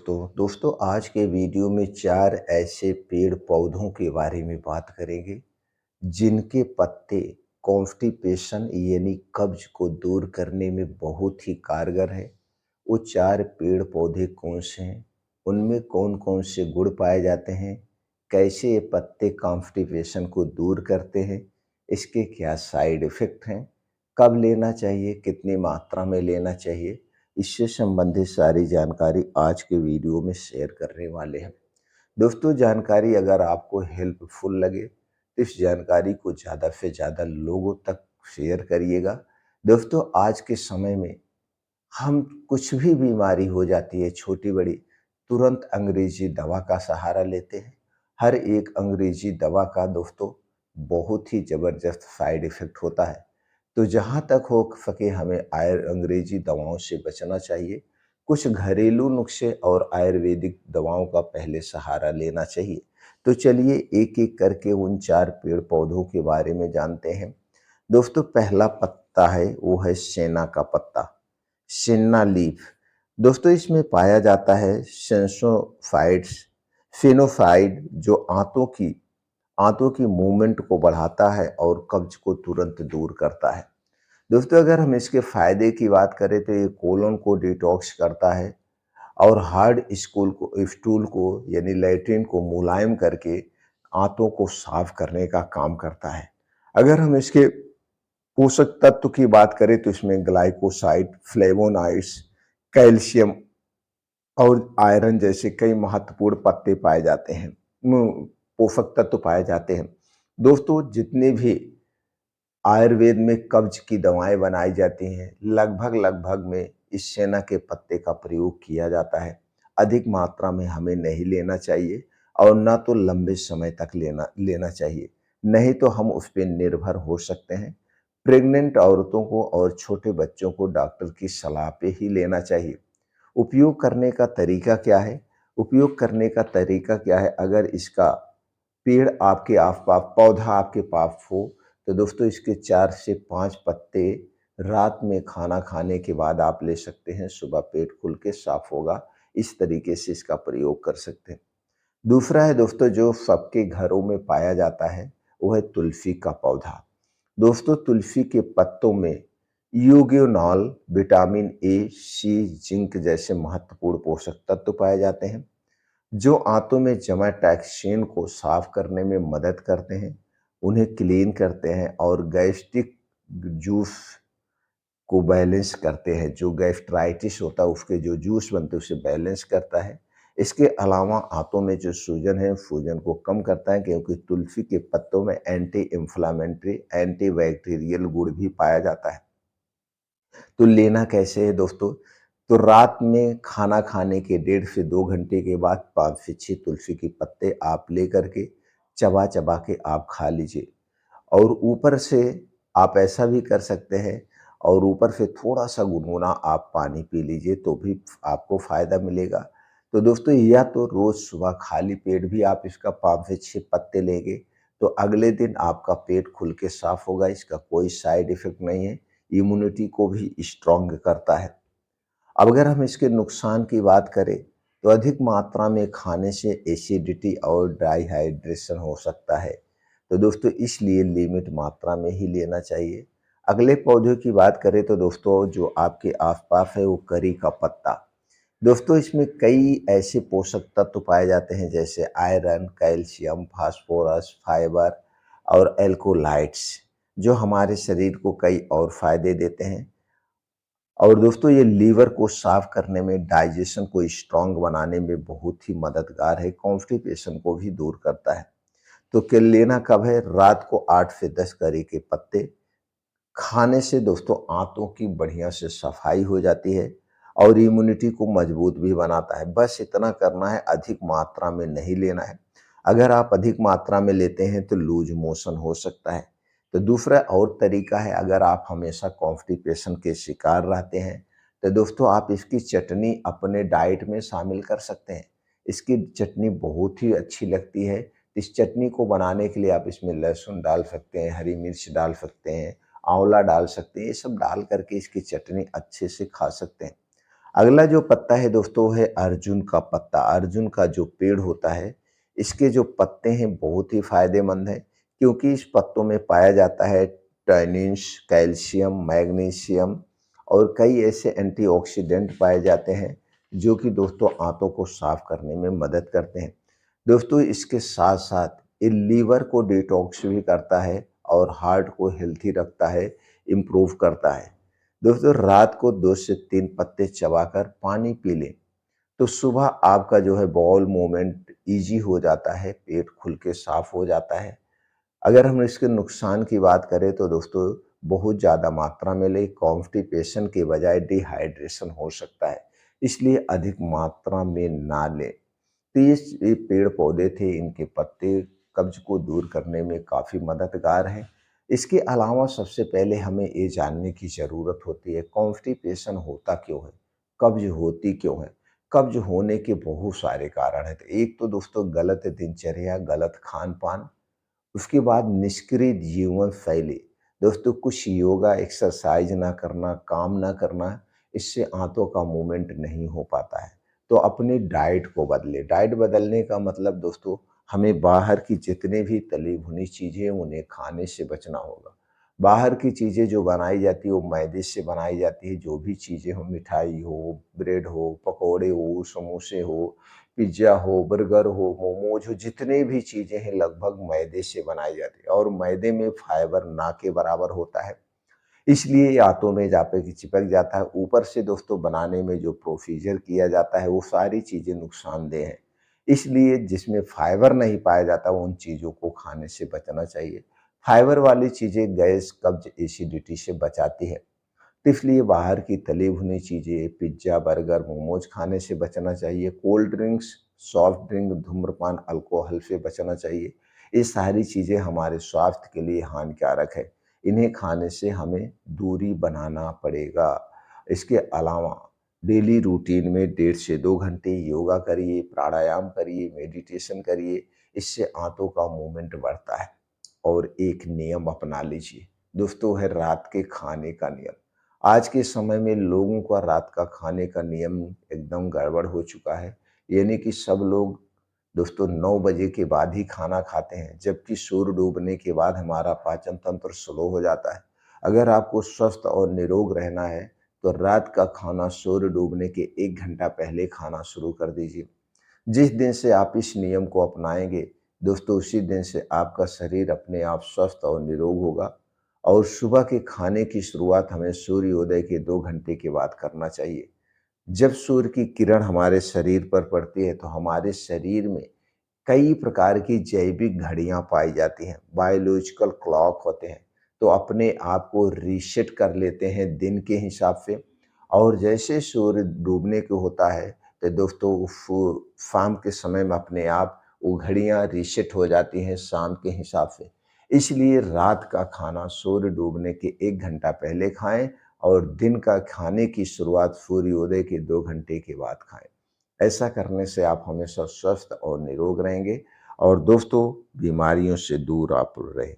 दोस्तों आज के वीडियो में 4 ऐसे पेड़ पौधों के बारे में बात करेंगे जिनके पत्ते कॉन्स्टिपेशन यानी कब्ज को दूर करने में बहुत ही कारगर है। वो 4 पेड़ पौधे कौन से हैं, उनमें कौन कौन से गुण पाए जाते हैं, कैसे ये पत्ते कॉन्स्टिपेशन को दूर करते हैं, इसके क्या साइड इफ़ेक्ट हैं, कब लेना चाहिए, कितनी मात्रा में लेना चाहिए, इससे संबंधित सारी जानकारी आज के वीडियो में शेयर करने वाले हैं। दोस्तों जानकारी अगर आपको हेल्पफुल लगे तो इस जानकारी को ज़्यादा से ज़्यादा लोगों तक शेयर करिएगा। दोस्तों आज के समय में हम कुछ भी बीमारी हो जाती है छोटी बड़ी, तुरंत अंग्रेजी दवा का सहारा लेते हैं। हर एक अंग्रेजी दवा का दोस्तों बहुत ही ज़बरदस्त साइड इफ़ेक्ट होता है। तो जहाँ तक हो सके हमें अंग्रेजी दवाओं से बचना चाहिए। कुछ घरेलू नुस्खे और आयुर्वेदिक दवाओं का पहले सहारा लेना चाहिए। तो चलिए एक-एक करके उन 4 पेड़ पौधों के बारे में जानते हैं। दोस्तों पहला पत्ता है वो है सेना का पत्ता, सेना लीफ। दोस्तों इसमें पाया जाता है फेनोसाइड जो आंतों की मूवमेंट को बढ़ाता है और कब्ज को तुरंत दूर करता है। दोस्तों अगर हम इसके फायदे की बात करें तो ये कोलन को डिटॉक्स करता है और हार्ड स्टूल को यानी लैट्रिन को मुलायम करके आंतों को साफ करने का काम करता है। अगर हम इसके पोषक तत्व की बात करें तो इसमें ग्लाइकोसाइड, फ्लेवोनॉइड्स, कैल्शियम और आयरन जैसे कई महत्वपूर्ण पत्ते पाए जाते हैं, पोषक तत्व पाए जाते हैं। दोस्तों जितने भी आयुर्वेद में कब्ज की दवाएं बनाई जाती हैं लगभग में इस सेना के पत्ते का प्रयोग किया जाता है। अधिक मात्रा में हमें नहीं लेना चाहिए और ना तो लंबे समय तक लेना चाहिए, नहीं तो हम उस पर निर्भर हो सकते हैं। प्रेग्नेंट औरतों को और छोटे बच्चों को डॉक्टर की सलाह पे ही लेना चाहिए। उपयोग करने का तरीका क्या है? उपयोग करने का तरीका क्या है? अगर इसका पेड़ आपके आस-पास, पौधा आपके पास हो तो दोस्तों इसके 4 से 5 पत्ते रात में खाना खाने के बाद आप ले सकते हैं, सुबह पेट खुल के साफ होगा। इस तरीके से इसका प्रयोग कर सकते हैं। दूसरा है दोस्तों जो सबके घरों में पाया जाता है, वो है तुलसी का पौधा। दोस्तों तुलसी के पत्तों में eugenol, vitamin A, C, zinc जैसे महत्वपूर्ण पोषक तत्व पाए जाते हैं जो आंतों में जमा टॉक्सिन को साफ करने में मदद करते हैं, उन्हें क्लीन करते हैं और गैस्ट्रिक जूस को बैलेंस करते हैं। जो गैस्ट्राइटिस होता है उसके जो जूस बनते हैं उसे बैलेंस करता है। इसके अलावा आंतों में जो सूजन है, सूजन को कम करता है क्योंकि तुलसी के पत्तों में एंटी इंफ्लेमेटरी, एंटीबैक्टीरियल गुण भी पाया जाता है। तो लेना कैसे है दोस्तों? तो रात में खाना खाने के 1.5 से 2 घंटे के बाद 5 से 6 तुलसी के पत्ते आप लेकर के चबा-चबा के आप खा लीजिए और ऊपर से आप ऐसा भी कर सकते हैं और ऊपर से थोड़ा-सा गुनगुना आप पानी पी लीजिए तो भी आपको फ़ायदा मिलेगा। तो दोस्तों या तो रोज़ सुबह खाली पेट भी आप इसका 5 से 6 पत्ते लेंगे तो अगले दिन आपका पेट खुल के साफ़ होगा, इसका कोई साइड इफ़ेक्ट नहीं है, इम्यूनिटी को भी स्ट्रॉन्ग करता है। अब अगर हम इसके नुकसान की बात करें तो अधिक मात्रा में खाने से एसिडिटी और डिहाइड्रेशन हो सकता है। तो दोस्तों इसलिए लिमिट मात्रा में ही लेना चाहिए। अगले पौधे की बात करें तो दोस्तों जो आपके आसपास है वो करी का पत्ता। दोस्तों इसमें कई ऐसे पोषक तत्व पाए जाते हैं जैसे आयरन, कैल्शियम, फास्फोरस, फाइबर और एल्कोलाइट्स जो हमारे शरीर को कई और फायदे देते हैं। और दोस्तों ये लीवर को साफ करने में, डाइजेशन को स्ट्रॉन्ग बनाने में बहुत ही मददगार है, कॉन्स्टिपेशन को भी दूर करता है। तो क्या लेना कब है? रात को 8 से 10 करी के पत्ते खाने से दोस्तों आंतों की बढ़िया से सफाई हो जाती है और इम्यूनिटी को मजबूत भी बनाता है। बस इतना करना है, अधिक मात्रा में नहीं लेना है। अगर आप अधिक मात्रा में लेते हैं तो लूज मोशन हो सकता है। तो दूसरा और तरीका है, अगर आप हमेशा कॉन्स्टिपेशन के शिकार रहते हैं तो दोस्तों आप इसकी चटनी अपने डाइट में शामिल कर सकते हैं। इसकी चटनी बहुत ही अच्छी लगती है। इस चटनी को बनाने के लिए आप इसमें लहसुन डाल सकते हैं, हरी मिर्च डाल सकते हैं, आंवला डाल सकते हैं, ये सब डाल करके इसकी चटनी अच्छे से खा सकते हैं। अगला जो पत्ता है दोस्तों वो है अर्जुन का पत्ता। अर्जुन का जो पेड़ होता है, इसके जो पत्ते हैं बहुत ही फायदेमंद हैं, क्योंकि इस पत्तों में पाया जाता है टैनिन्स, कैल्शियम, मैग्नीशियम और कई ऐसे एंटीऑक्सीडेंट पाए जाते हैं जो कि दोस्तों आंतों को साफ करने में मदद करते हैं। दोस्तों इसके साथ साथ ये लीवर को डिटॉक्स भी करता है और हार्ट को हेल्थी रखता है, इम्प्रूव करता है। दोस्तों रात को 2 से 3 पत्ते चबाकर पानी पी लें, तो सुबह आपका जो है बाउल मूवमेंट ईज़ी हो जाता है, पेट खुल के साफ हो जाता है। अगर हम इसके नुकसान की बात करें तो दोस्तों बहुत ज़्यादा मात्रा में लें, कॉन्स्टिपेशन के बजाय डिहाइड्रेशन हो सकता है, इसलिए अधिक मात्रा में ना लें। तो ये पेड़ पौधे थे, इनके पत्ते कब्ज को दूर करने में काफ़ी मददगार हैं। इसके अलावा सबसे पहले हमें ये जानने की ज़रूरत होती है कॉन्स्टिपेशन होता क्यों है? कब्ज होती क्यों है? कब्ज होने के बहुत सारे कारण हैं। तो एक तो दोस्तों गलत दिनचर्या, गलत खान-पान, उसके बाद निष्क्रिय जीवन शैली। दोस्तों कुछ योगा, एक्सरसाइज ना करना, काम ना करना, इससे आंतों का मूवमेंट नहीं हो पाता है। तो अपनी डाइट को बदलें। डाइट बदलने का मतलब दोस्तों हमें बाहर की जितनी भी तली भुनी चीज़ें हैं उन्हें खाने से बचना होगा। बाहर की चीज़ें जो बनाई जाती है वो मैदे से बनाई जाती है, जो भी चीज़ें हो, मिठाई हो, ब्रेड हो, पकौड़े हो, समोसे हो, पिज़्ज़ा हो, बर्गर हो, मोमोज़ हो, जितने भी चीज़ें हैं लगभग मैदे से बनाई जाती है और मैदे में फाइबर ना के बराबर होता है। इसलिए ये आंतों में जाके कि चिपक जाता है। ऊपर से दोस्तों बनाने में जो प्रोसीजर किया जाता है वो सारी चीज़ें नुकसानदेह हैं। इसलिए जिसमें फाइबर नहीं पाया जाता उन चीज़ों को खाने से बचना चाहिए। फाइबर वाली चीज़ें गैस, कब्ज़, एसिडिटी से बचाती है। तो इसलिए बाहर की तली भुनी चीज़ें, पिज़्ज़ा, बर्गर, मोमोज़ खाने से बचना चाहिए। कोल्ड ड्रिंक्स, सॉफ्ट ड्रिंक, धूम्रपान, अल्कोहल से बचना चाहिए। ये सारी चीज़ें हमारे स्वास्थ्य के लिए हानिकारक है। इन्हें खाने से हमें दूरी बनाना पड़ेगा। इसके अलावा डेली रूटीन में 1.5 से 2 घंटे योगा करिए, प्राणायाम करिए, मेडिटेशन करिए। इससे आंतों का मूवमेंट बढ़ता है। और एक नियम अपना लीजिए। दोस्तों है रात के खाने का नियम। आज के समय में लोगों का रात का खाने का नियम एकदम गड़बड़ हो चुका है। यानी कि सब लोग दोस्तों 9 बजे के बाद ही खाना खाते हैं, जबकि सूर्य डूबने के बाद हमारा पाचन तंत्र स्लो हो जाता है। अगर आपको स्वस्थ और निरोग रहना है, तो रात का खाना सूर्य डूबने के 1 घंटा पहले खाना शुरू कर दीजिए। जिस दिन से आप इस नियम को अपनाएँगे, दोस्तों उसी दिन से आपका शरीर अपने आप स्वस्थ और निरोग होगा। और सुबह के खाने की शुरुआत हमें सूर्योदय के 2 घंटे के बाद करना चाहिए। जब सूर्य की किरण हमारे शरीर पर पड़ती है, तो हमारे शरीर में कई प्रकार की जैविक घड़ियां पाई जाती हैं, बायोलॉजिकल क्लॉक होते हैं। तो अपने आप को रीसेट कर लेते हैं दिन के हिसाब से। और जैसे सूर्य डूबने को होता है, तो दोस्तों शाम के समय में अपने आप वो घड़ियां रीसेट हो जाती हैं शाम के हिसाब से। इसलिए रात का खाना सूर्य डूबने के 1 घंटा पहले खाएं और दिन का खाने की शुरुआत सूर्योदय के 2 घंटे के बाद खाएं। ऐसा करने से आप हमेशा स्वस्थ और निरोग रहेंगे और दोस्तों बीमारियों से दूर आप रहें।